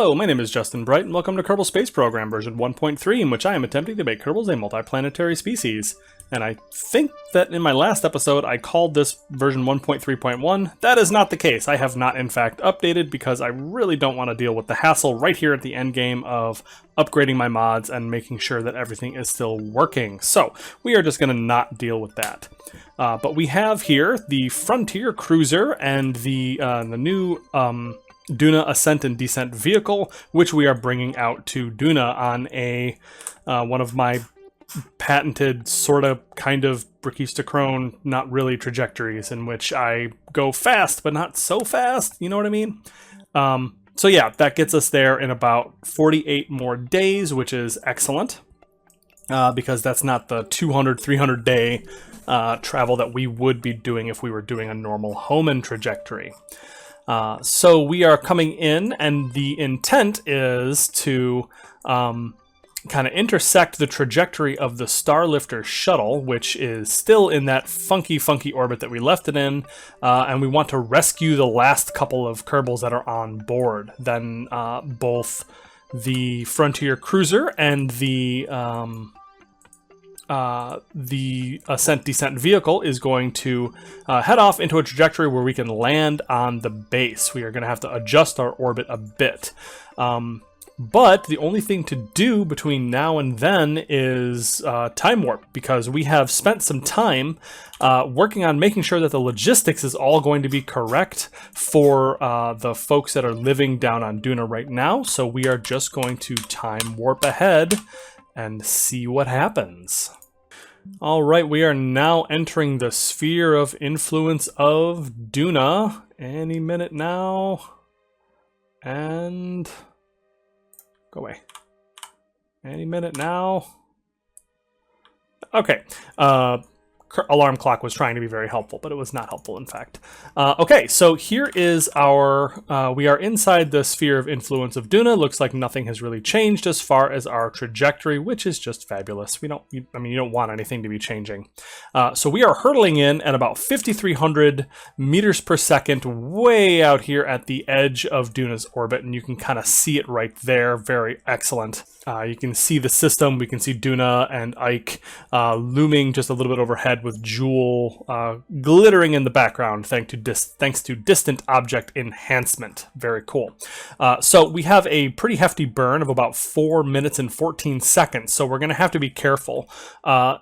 Hello, my name is Justin Bright, and welcome to Kerbal Space Program version 1.3, in which I am attempting to make Kerbals a multiplanetary species. And I think that in my last episode I called this version 1.3.1. That is not the case. I have not in fact updated because I really don't want to deal with the hassle right here at the end game of upgrading my mods and making sure that everything is still working. So we are just going to not deal with that. But we have here the Frontier Cruiser and the new Duna Ascent and Descent vehicle, which we are bringing out to Duna on a one of my patented sort of kind of Brachistochrone, not really trajectories in which I go fast but not so fast, you know what I mean? So yeah, that gets us there in about 48 more days, which is excellent, because that's not the 200-300 day travel that we would be doing if we were doing a normal Hohmann trajectory. So we are coming in, and the intent is to kind of intersect the trajectory of the Starlifter shuttle, which is still in that funky orbit that we left it in, and we want to rescue the last couple of Kerbals that are on board. Then both the Frontier Cruiser and the Ascent Descent vehicle is going to head off into a trajectory where we can land on the base. We are going to have to adjust our orbit a bit. But the only thing to do between now and then is time warp, because we have spent some time working on making sure that the logistics is all going to be correct for the folks that are living down on Duna right now. So we are just going to time warp ahead and see what happens. All right, we are now entering the sphere of influence of Duna any minute now. And go away. Any minute now. Okay. Alarm clock was trying to be very helpful, but it was not helpful, in fact. Okay, so here is our... we are inside the sphere of influence of Duna. Looks like nothing has really changed as far as our trajectory, which is just fabulous. You don't want anything to be changing. So we are hurtling in at about 5,300 meters per second, way out here at the edge of Duna's orbit, and you can kind of see it right there. Very excellent. You can see the system. We can see Duna and Ike looming just a little bit overhead, with Jewel glittering in the background thanks to distant object enhancement. Very cool. So we have a pretty hefty burn of about 4 minutes and 14 seconds, so we're going to have to be careful on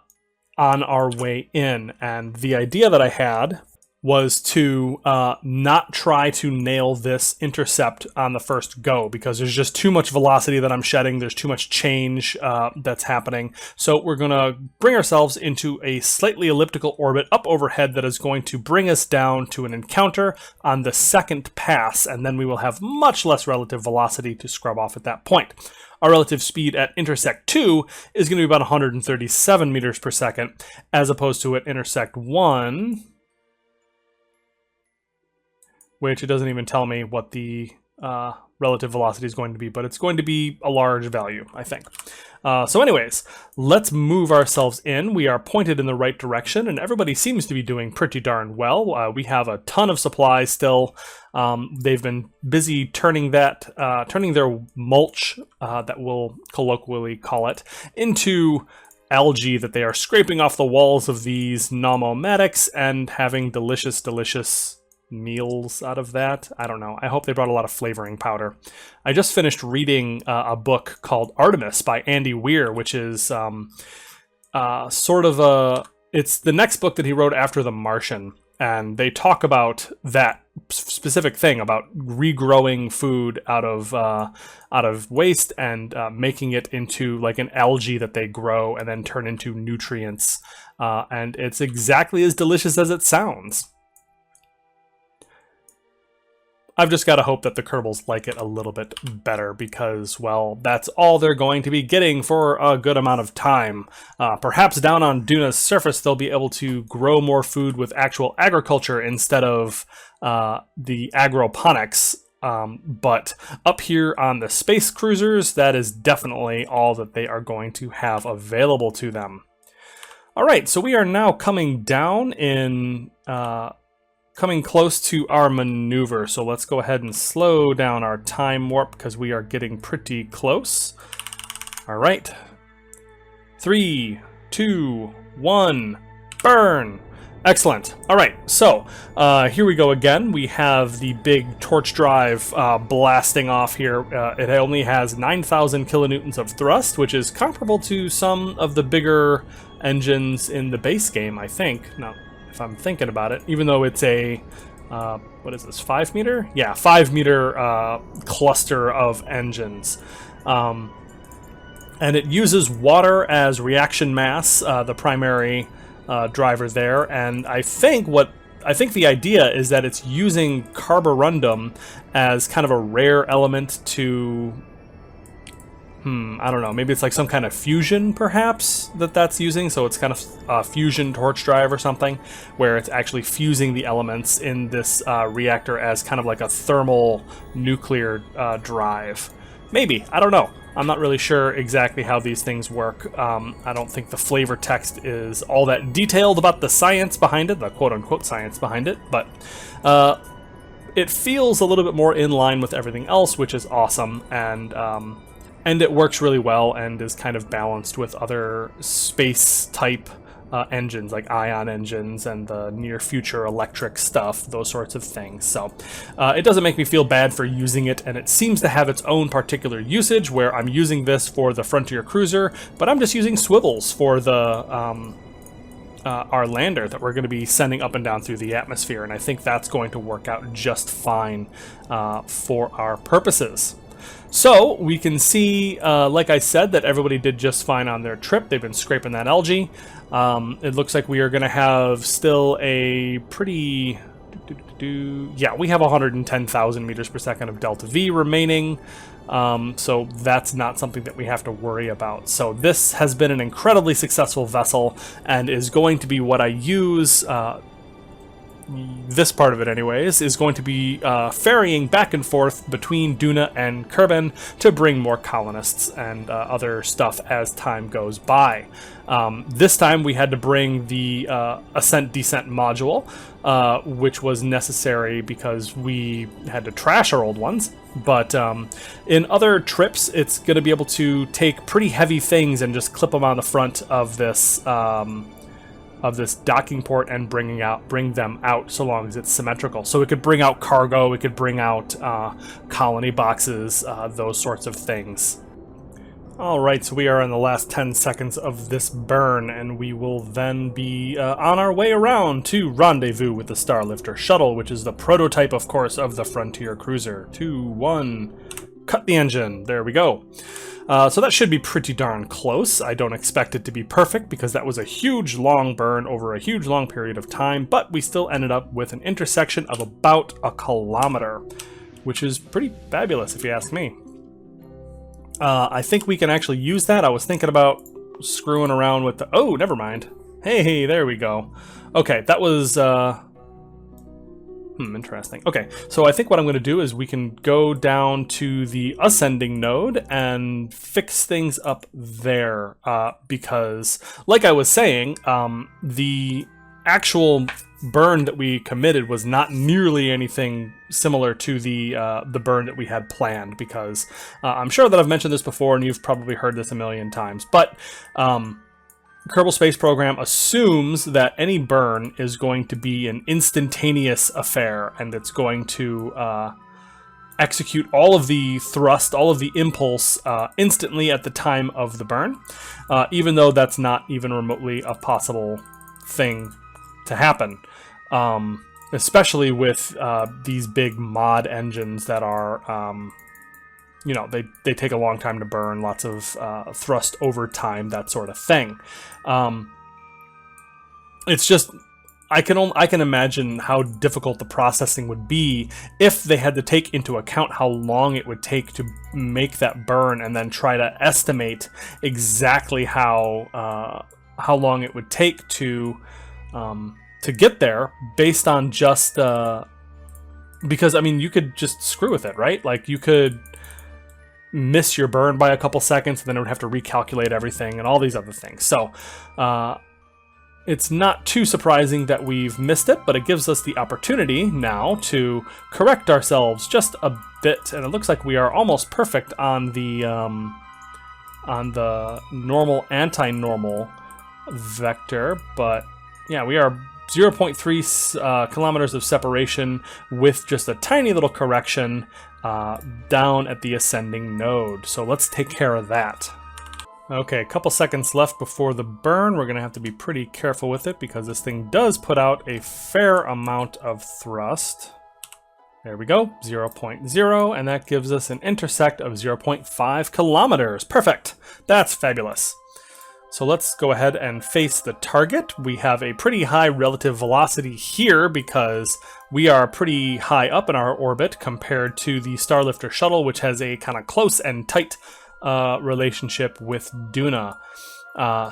our way in. And the idea that I had was to not try to nail this intercept on the first go, because there's just too much velocity that I'm shedding. There's too much change that's happening. So we're going to bring ourselves into a slightly elliptical orbit up overhead that is going to bring us down to an encounter on the second pass, and then we will have much less relative velocity to scrub off at that point. Our relative speed at intersect 2 is going to be about 137 meters per second, as opposed to at intersect 1... which it doesn't even tell me what the relative velocity is going to be, but it's going to be a large value, I think. So anyways, let's move ourselves in. We are pointed in the right direction, and everybody seems to be doing pretty darn well. We have a ton of supplies still. They've been busy turning their mulch, that we'll colloquially call it, into algae that they are scraping off the walls of these pneumomatics and having delicious meals out of that. I don't know. I hope they brought a lot of flavoring powder. I just finished reading a book called Artemis by Andy Weir, which is sort of it's the next book that he wrote after The Martian, and they talk about that specific thing about regrowing food out of waste and making it into like an algae that they grow and then turn into nutrients, and it's exactly as delicious as it sounds. I've just got to hope that the Kerbals like it a little bit better, because, well, that's all they're going to be getting for a good amount of time. Perhaps down on Duna's surface, they'll be able to grow more food with actual agriculture instead of the agroponics. But up here on the space cruisers, that is definitely all that they are going to have available to them. All right, so we are now coming down in coming close to our maneuver, so let's go ahead and slow down our time warp because we are getting pretty close. All right. 3, 2, 1, burn. Excellent. All right, so here we go again. We have the big torch drive blasting off here. It only has 9,000 kilonewtons of thrust, which is comparable to some of the bigger engines in the base game, I think. Now, if I'm thinking about it, even though it's a, what is this, 5 meter? Yeah, 5 meter cluster of engines. And it uses water as reaction mass, the primary driver there, and I think the idea is that it's using carborundum as kind of a rare element to, I don't know, maybe it's like some kind of fusion perhaps that's using, so it's kind of a fusion torch drive or something, where it's actually fusing the elements in this reactor as kind of like a thermal nuclear drive. Maybe, I don't know. I'm not really sure exactly how these things work. I don't think the flavor text is all that detailed about the science behind it, the quote-unquote science behind it, but it feels a little bit more in line with everything else, which is awesome, and it works really well and is kind of balanced with other space-type engines, like ion engines and the near-future electric stuff, those sorts of things. So it doesn't make me feel bad for using it, and it seems to have its own particular usage, where I'm using this for the Frontier Cruiser, but I'm just using swivels for the our lander that we're going to be sending up and down through the atmosphere, and I think that's going to work out just fine for our purposes. So we can see, like I said, that everybody did just fine on their trip. They've been scraping that algae. It looks like we are going to have still a pretty... Yeah, we have 110,000 meters per second of delta V remaining. So that's not something that we have to worry about. So this has been an incredibly successful vessel and is going to be what I use... this part of it anyways, is going to be ferrying back and forth between Duna and Kerbal to bring more colonists and other stuff as time goes by. This time we had to bring the ascent-descent module, which was necessary because we had to trash our old ones. But in other trips, it's going to be able to take pretty heavy things and just clip them on the front of this docking port and bring them out, so long as it's symmetrical. So it could bring out cargo, it could bring out colony boxes, those sorts of things. Alright, so we are in the last 10 seconds of this burn, and we will then be on our way around to rendezvous with the Starlifter shuttle, which is the prototype, of course, of the Frontier Cruiser. 2, 1, cut the engine. There we go. So that should be pretty darn close. I don't expect it to be perfect because that was a huge long burn over a huge long period of time, but we still ended up with an intersection of about 1 kilometer, which is pretty fabulous if you ask me. I think we can actually use that. I was thinking about screwing around with the... Oh, never mind. Hey, there we go. Okay, that was... interesting. Okay, so I think what I'm going to do is we can go down to the ascending node and fix things up there, because, like I was saying, the actual burn that we committed was not nearly anything similar to the burn that we had planned, because I'm sure that I've mentioned this before and you've probably heard this a million times, but Kerbal Space Program assumes that any burn is going to be an instantaneous affair, and it's going to execute all of the thrust, all of the impulse instantly at the time of the burn, even though that's not even remotely a possible thing to happen, especially with these big mod engines that are... you know, they take a long time to burn, lots of thrust over time, that sort of thing. It's just, I can imagine how difficult the processing would be if they had to take into account how long it would take to make that burn and then try to estimate exactly how long it would take to get there based on just because I mean you could just screw with it, right? Like you could miss your burn by a couple seconds and then it would have to recalculate everything and all these other things. So it's not too surprising that we've missed it, but it gives us the opportunity now to correct ourselves just a bit, and it looks like we are almost perfect on the normal anti-normal vector, but yeah, we are 0.3 kilometers of separation with just a tiny little correction down at the ascending node. So let's take care of that. Okay, a couple seconds left before the burn. We're going to have to be pretty careful with it because this thing does put out a fair amount of thrust. There we go, 0.0, and that gives us an intersect of 0.5 kilometers. Perfect, that's fabulous. So let's go ahead and face the target. We have a pretty high relative velocity here because we are pretty high up in our orbit compared to the Starlifter shuttle, which has a kind of close and tight relationship with Duna.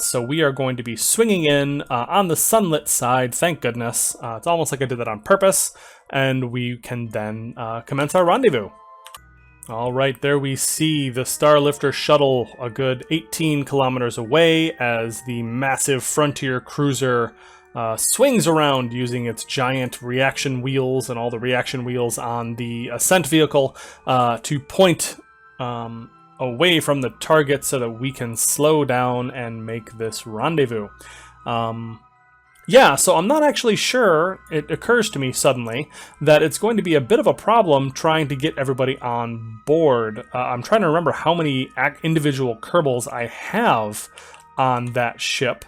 So we are going to be swinging in on the sunlit side, thank goodness. It's almost like I did that on purpose, and we can then commence our rendezvous. All right, there we see the Starlifter shuttle a good 18 kilometers away as the massive Frontier cruiser swings around using its giant reaction wheels and all the reaction wheels on the ascent vehicle to point away from the target so that we can slow down and make this rendezvous. Yeah, so I'm not actually sure, it occurs to me suddenly, that it's going to be a bit of a problem trying to get everybody on board. I'm trying to remember how many individual Kerbals I have on that ship.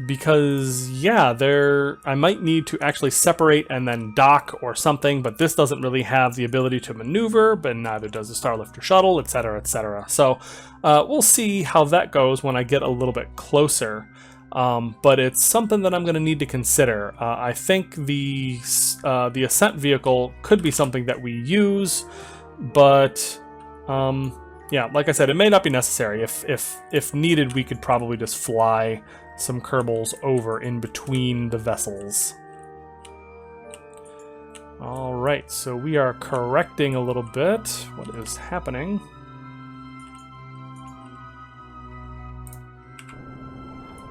Because, yeah, I might need to actually separate and then dock or something, but this doesn't really have the ability to maneuver, but neither does the Starlifter shuttle, etc., etc. So we'll see how that goes when I get a little bit closer. But it's something that I'm going to need to consider. I think the ascent vehicle could be something that we use, but yeah, like I said, it may not be necessary. If needed, we could probably just fly some Kerbals over in between the vessels. All right, so we are correcting a little bit what is happening.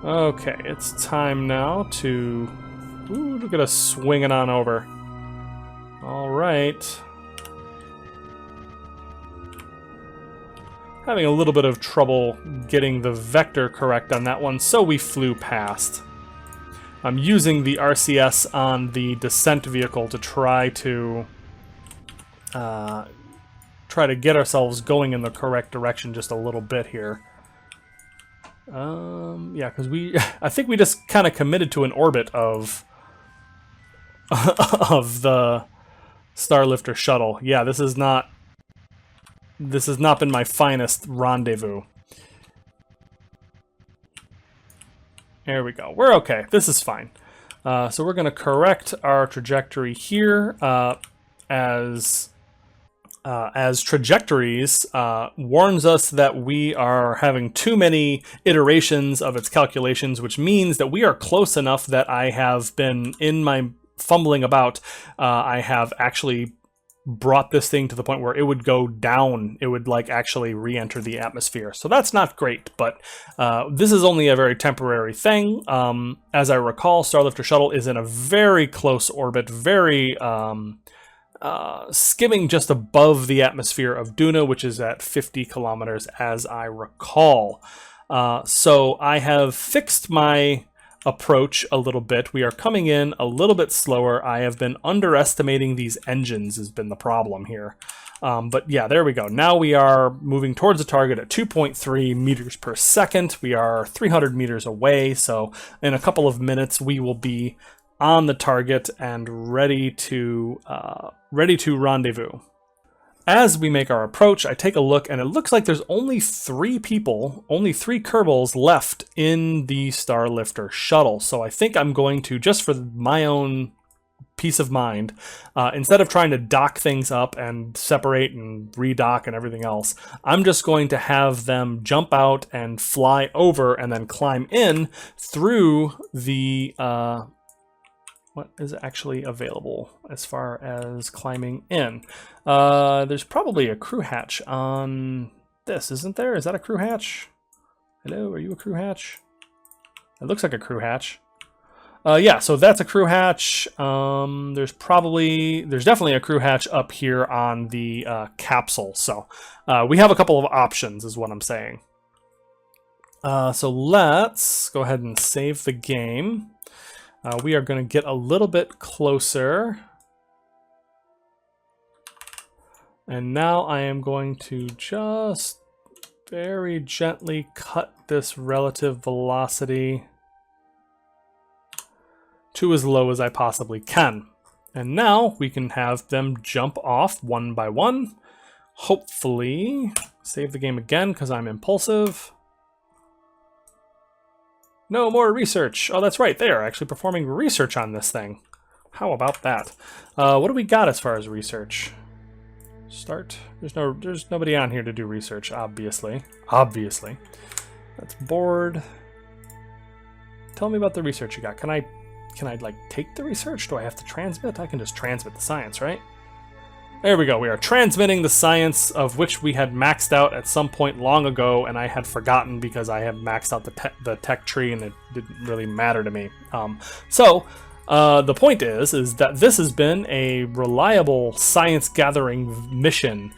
Okay, it's time now to... Ooh, look at us swinging on over. All right. Having a little bit of trouble getting the vector correct on that one, so we flew past. I'm using the RCS on the descent vehicle to try to get ourselves going in the correct direction just a little bit here. Yeah, because I think we just kind of committed to an orbit of the Starlifter shuttle. Yeah, this has not been my finest rendezvous. There we go. We're okay. This is fine. So we're going to correct our trajectory here as trajectories warns us that we are having too many iterations of its calculations, which means that we are close enough that I have been, in my fumbling about, I have actually brought this thing to the point where it would go down. It would like actually re-enter the atmosphere. So that's not great, but this is only a very temporary thing. As I recall, Starlifter shuttle is in a very close orbit, very skimming just above the atmosphere of Duna, which is at 50 kilometers as I recall. So I have fixed my approach a little bit. We are coming in a little bit slower. I have been underestimating these engines has been the problem here. But yeah, there we go. Now we are moving towards the target at 2.3 meters per second. We are 300 meters away. So in a couple of minutes, we will be on the target and ready to rendezvous. As we make our approach, I take a look, and it looks like there's only three Kerbals left in the Starlifter shuttle. So I think I'm going to, just for my own peace of mind, instead of trying to dock things up and separate and redock and everything else, I'm just going to have them jump out and fly over and then climb in through the... what is actually available as far as climbing in? There's probably a crew hatch on this, isn't there? Is that a crew hatch? Hello, are you a crew hatch? It looks like a crew hatch. Yeah, so that's a crew hatch. There's definitely a crew hatch up here on the capsule. So we have a couple of options is what I'm saying. So let's go ahead and save the game. We are going to get a little bit closer. And now I am going to just very gently cut this relative velocity to as low as I possibly can. And now we can have them jump off one by one. Hopefully, save the game again because I'm impulsive. No more research. Oh, that's right. They are actually performing research on this thing. How about that? What do we got as far as research? Start. There's nobody on here to do research, obviously. Obviously. That's board. Tell me about the research you got. Can I like take the research? Do I have to transmit? I can just transmit the science, right? There we go. We are transmitting the science of which we had maxed out at some point long ago, and I had forgotten because I have maxed out the tech tree, and it didn't really matter to me. The point is that this has been a reliable science gathering mission,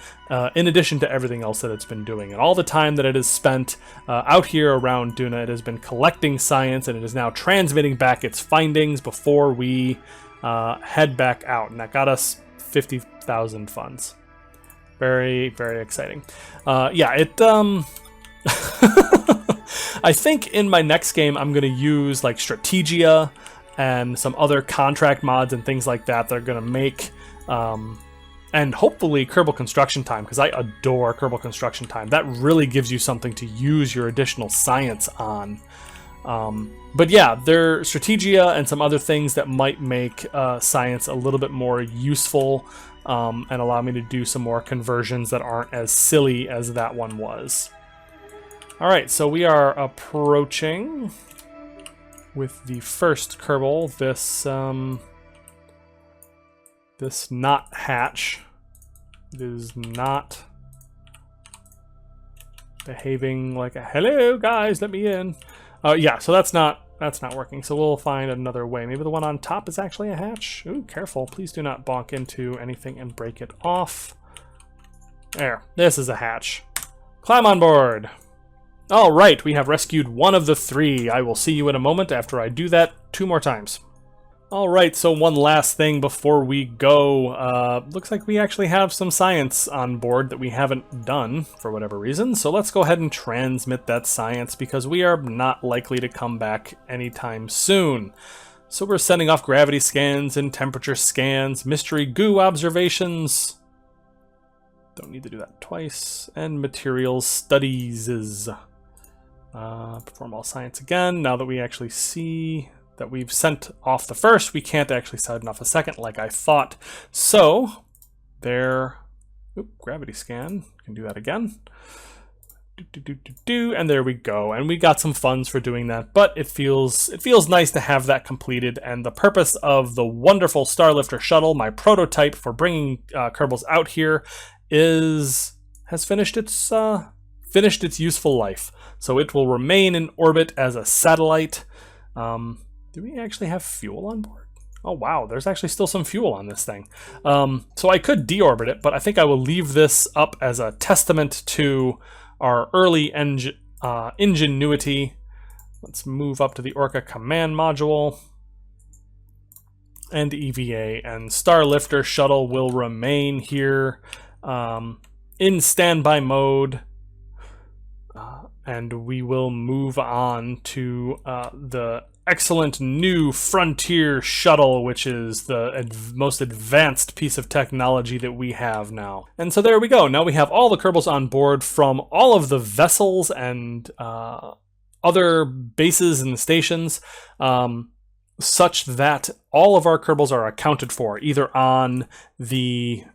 in addition to everything else that it's been doing. And all the time that it has spent out here around Duna, it has been collecting science, and it is now transmitting back its findings before we head back out. And that got us 50,000 funds. Very, very exciting. Yeah, it... I think in my next game I'm going to use like Strategia and some other contract mods and things like that are going to make, and hopefully Kerbal Construction Time, because I adore Kerbal Construction Time. That really gives you something to use your additional science on. But yeah, there are Strategia and some other things that might make science a little bit more useful and allow me to do some more conversions that aren't as silly as that one was. All right, so we are approaching with the first Kerbal, this not hatch. It is not behaving like a hello guys, let me in. Yeah, so that's not working. So we'll find another way. Maybe the one on top is actually a hatch. Ooh, careful! Please do not bonk into anything and break it off. There, this is a hatch. Climb on board. All right, we have rescued one of the three. I will see you in a moment after I do that 2 more times. All right, so one last thing before we go. Looks like we actually have some science on board that we haven't done for whatever reason. So let's go ahead and transmit that science because we are not likely to come back anytime soon. So we're sending off gravity scans and temperature scans, mystery goo observations. Don't need to do that twice. And materials studies. Perform all science again. Now that we actually see that we've sent off the first, we can't actually send off a second like I thought. So there, gravity scan, can do that again. And there we go. And we got some funds for doing that, but it feels nice to have that completed. And the purpose of the wonderful Starlifter shuttle, my prototype for bringing Kerbals out here, has finished its useful life. So it will remain in orbit as a satellite. Do we actually have fuel on board? Oh wow, there's actually still some fuel on this thing. So I could deorbit it, but I think I will leave this up as a testament to our early ingenuity. Let's move up to the Orca command module. And EVA and Starlifter shuttle will remain here in standby mode. And we will move on to the excellent new Frontier shuttle, which is the most advanced piece of technology that we have now. And so there we go. Now we have all the Kerbals on board from all of the vessels and other bases and stations, such that all of our Kerbals are accounted for, either on the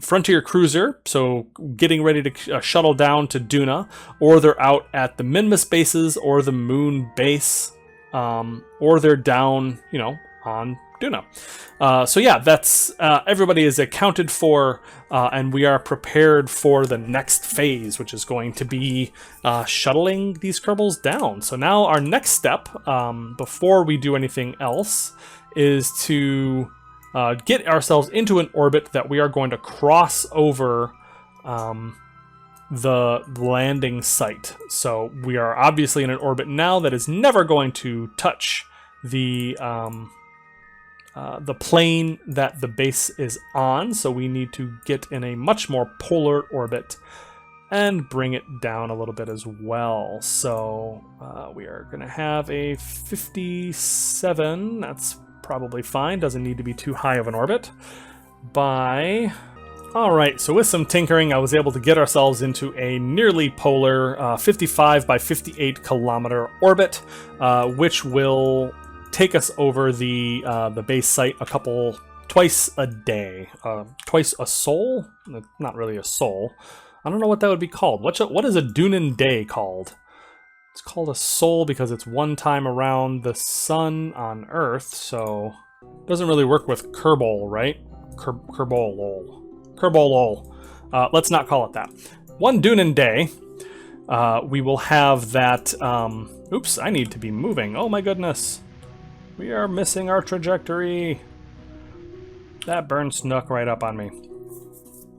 Frontier cruiser, so getting ready to shuttle down to Duna, or they're out at the Minmus bases or the Moon base, or they're down, on Duna. So yeah, that's everybody is accounted for, and we are prepared for the next phase, which is going to be shuttling these Kerbals down. So now our next step, before we do anything else, is to get ourselves into an orbit that we are going to cross over the landing site. So we are obviously in an orbit now that is never going to touch the plane that the base is on, so we need to get in a much more polar orbit and bring it down a little bit as well. So we are going to have a 57, that's probably fine, doesn't need to be too high of an orbit. Alright, so with some tinkering I was able to get ourselves into a nearly polar 55 by 58 kilometer orbit, which will take us over the base site twice a day. Twice a sol? Not really a sol. I don't know what that would be called. What is a Dunan day called? It's called a sol because it's one time around the sun on Earth, so it doesn't really work with Kerbal, right? Kerbal. Let's not call it that. One Dunan day, we will have that... oops, I need to be moving. Oh my goodness. We are missing our trajectory. That burned snuck right up on me.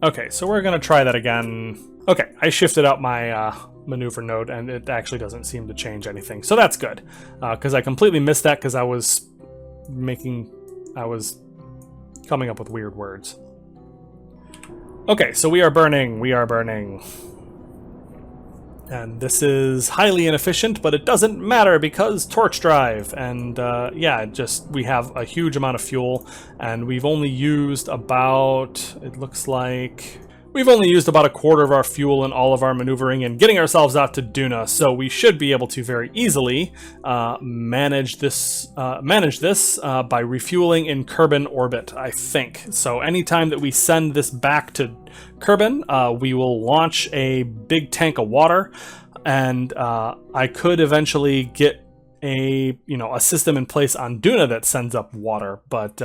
Okay, so we're going to try that again. Okay, I shifted out my maneuver node, and it actually doesn't seem to change anything. So that's good, because I completely missed that because I was coming up with weird words. Okay, so we are burning. And this is highly inefficient, but it doesn't matter because torch drive. And yeah, we have a huge amount of fuel, and we've only used about, it looks like, we've only used about a quarter of our fuel in all of our maneuvering and getting ourselves out to Duna. So we should be able to very easily manage this by refueling in Kerbal orbit, I think. So anytime that we send this back to Kerbal, we will launch a big tank of water, and I could eventually get a system in place on Duna that sends up water, but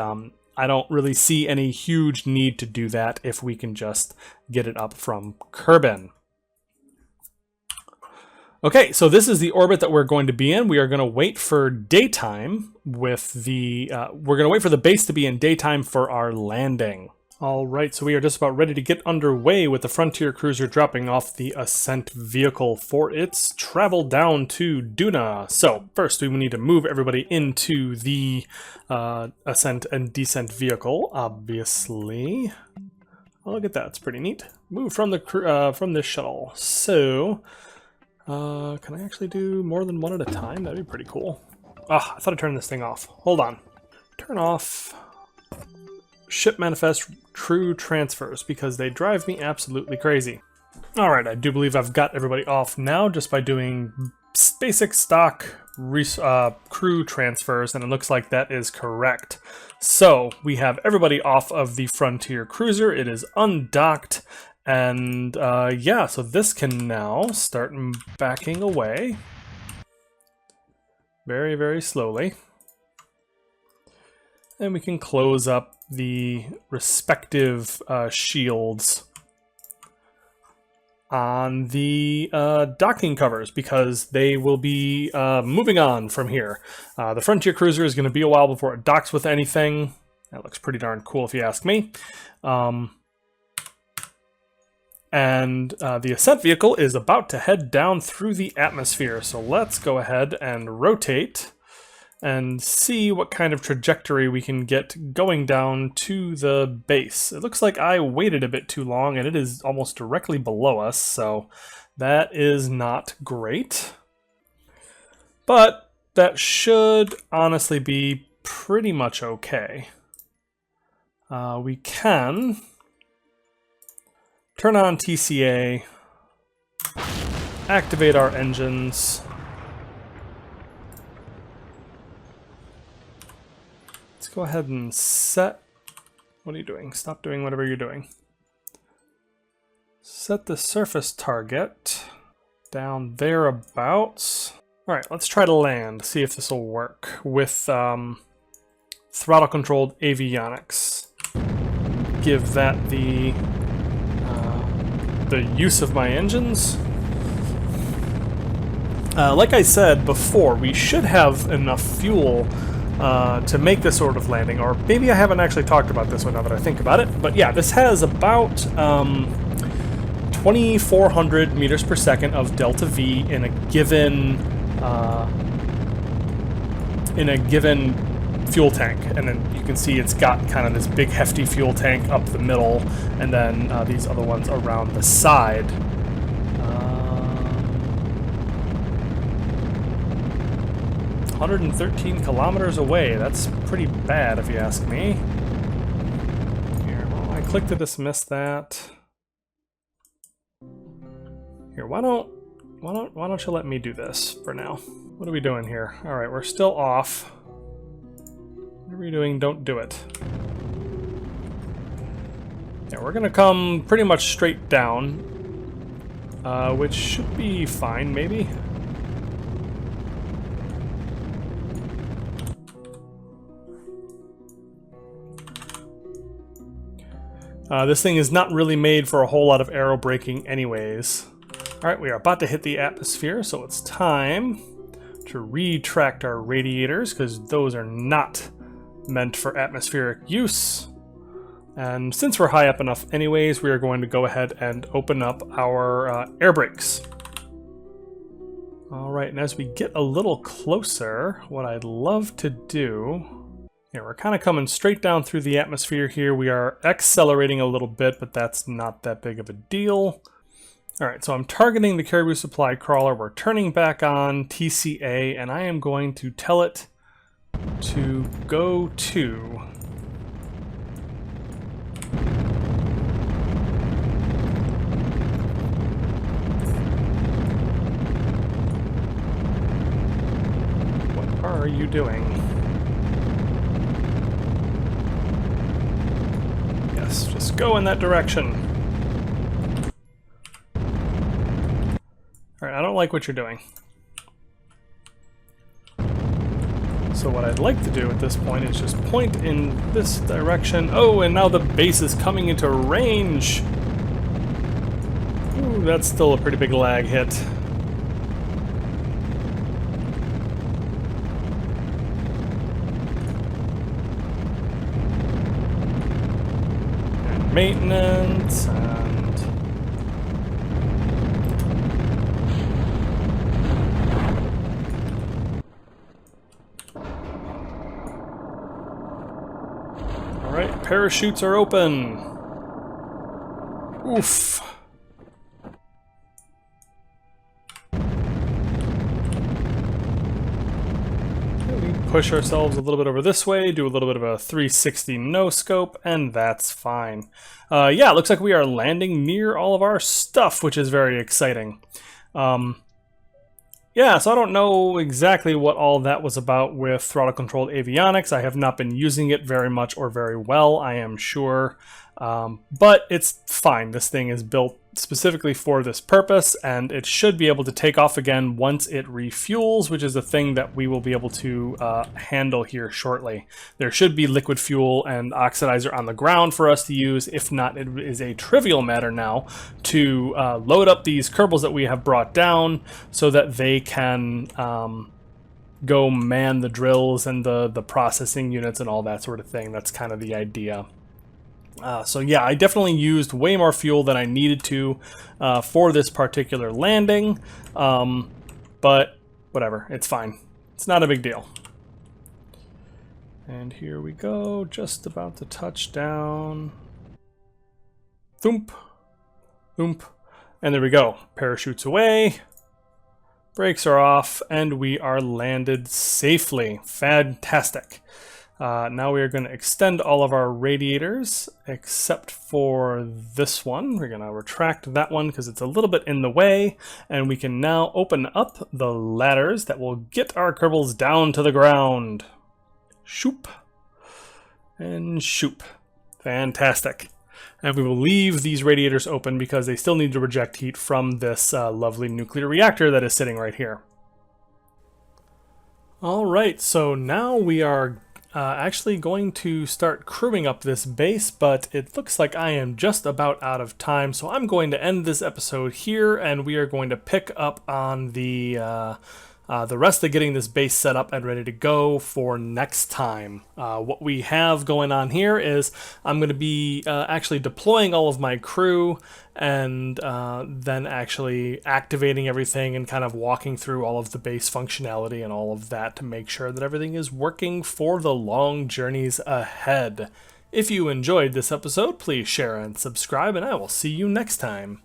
I don't really see any huge need to do that if we can just get it up from Kerbal. Okay, so this is the orbit that we're going to be in. We are going to wait for daytime with the we're going to wait for the base to be in daytime for our landing. All right, so we are just about ready to get underway with the Frontier Cruiser dropping off the ascent vehicle for its travel down to Duna. So first we need to move everybody into the ascent and descent vehicle, obviously. Oh, look at that, it's pretty neat. Move from this shuttle. So, can I actually do more than one at a time? That'd be pretty cool. Ah, I thought I turned this thing off. Hold on. Turn off ship manifest crew transfers because they drive me absolutely crazy. Alright, I do believe I've got everybody off now just by doing basic stock crew transfers, and it looks like that is correct. So we have everybody off of the Frontier Cruiser. It is undocked, and yeah, so this can now start backing away very, very slowly. And we can close up the respective shields on the docking covers because they will be moving on from here. The Frontier Cruiser is going to be a while before it docks with anything. That looks pretty darn cool if you ask me. And the ascent vehicle is about to head down through the atmosphere. So let's go ahead and rotate and see what kind of trajectory we can get going down to the base. It looks like I waited a bit too long, and it is almost directly below us, so that is not great. But that should honestly be pretty much okay. We can turn on TCA, activate our engines. Go ahead and set... What are you doing? Stop doing whatever you're doing. Set the surface target down thereabouts. Alright, let's try to land, see if this will work with Throttle-Controlled Avionics. Give that the use of my engines. Like I said before, we should have enough fuel to make this sort of landing, or maybe I haven't actually talked about this one now that I think about it, but yeah, this has about 2,400 meters per second of delta V in a given fuel tank, and then you can see it's got kind of this big hefty fuel tank up the middle, and then these other ones around the side. 113 kilometers away. That's pretty bad if you ask me. Here, well, I click to dismiss that. Here, why don't you let me do this for now? What are we doing here? All right, we're still off. What are you doing? Don't do it. Yeah, we're gonna come pretty much straight down, which should be fine, maybe. This thing is not really made for a whole lot of aero braking anyways. Alright, we are about to hit the atmosphere, so it's time to retract our radiators, because those are not meant for atmospheric use. And since we're high up enough anyways, we are going to go ahead and open up our air brakes. Alright, and as we get a little closer, what I'd love to do... Yeah, we're kind of coming straight down through the atmosphere here. We are accelerating a little bit, but that's not that big of a deal. All right, so I'm targeting the Caribou Supply Crawler. We're turning back on TCA, and I am going to tell it to go to... What are you doing? Just go in that direction. Alright, I don't like what you're doing. So what I'd like to do at this point is just point in this direction. Oh, and now the base is coming into range. Ooh, that's still a pretty big lag hit. Maintenance and all right, parachutes are open. Oof. Push ourselves a little bit over this way, do a little bit of a 360 no scope, and that's fine. Yeah, it looks like we are landing near all of our stuff, which is very exciting. Yeah, so I don't know exactly what all that was about with Throttle-Controlled Avionics. I have not been using it very much or very well, I am sure. But it's fine. This thing is built specifically for this purpose, and it should be able to take off again once it refuels, which is a thing that we will be able to handle here shortly. There should be liquid fuel and oxidizer on the ground for us to use. If not, it is a trivial matter now to load up these Kerbals that we have brought down so that they can go man the drills and the processing units and all that sort of thing. That's kind of the idea. So yeah, I definitely used way more fuel than I needed to for this particular landing, but whatever, it's fine. It's not a big deal. And here we go, just about to touch down. Thump, thump, and there we go. Parachutes away, brakes are off, and we are landed safely. Fantastic. Now we are going to extend all of our radiators except for this one. We're going to retract that one because it's a little bit in the way, and we can now open up the ladders that will get our Kerbals down to the ground. Shoop and shoop. Fantastic. And we will leave these radiators open because they still need to reject heat from this lovely nuclear reactor that is sitting right here. All right, so now we are actually going to start crewing up this base, but it looks like I am just about out of time, so I'm going to end this episode here, and we are going to pick up on the rest of getting this base set up and ready to go for next time. What we have going on here is I'm going to be actually deploying all of my crew and then actually activating everything and kind of walking through all of the base functionality and all of that to make sure that everything is working for the long journeys ahead. If you enjoyed this episode, please share and subscribe, and I will see you next time.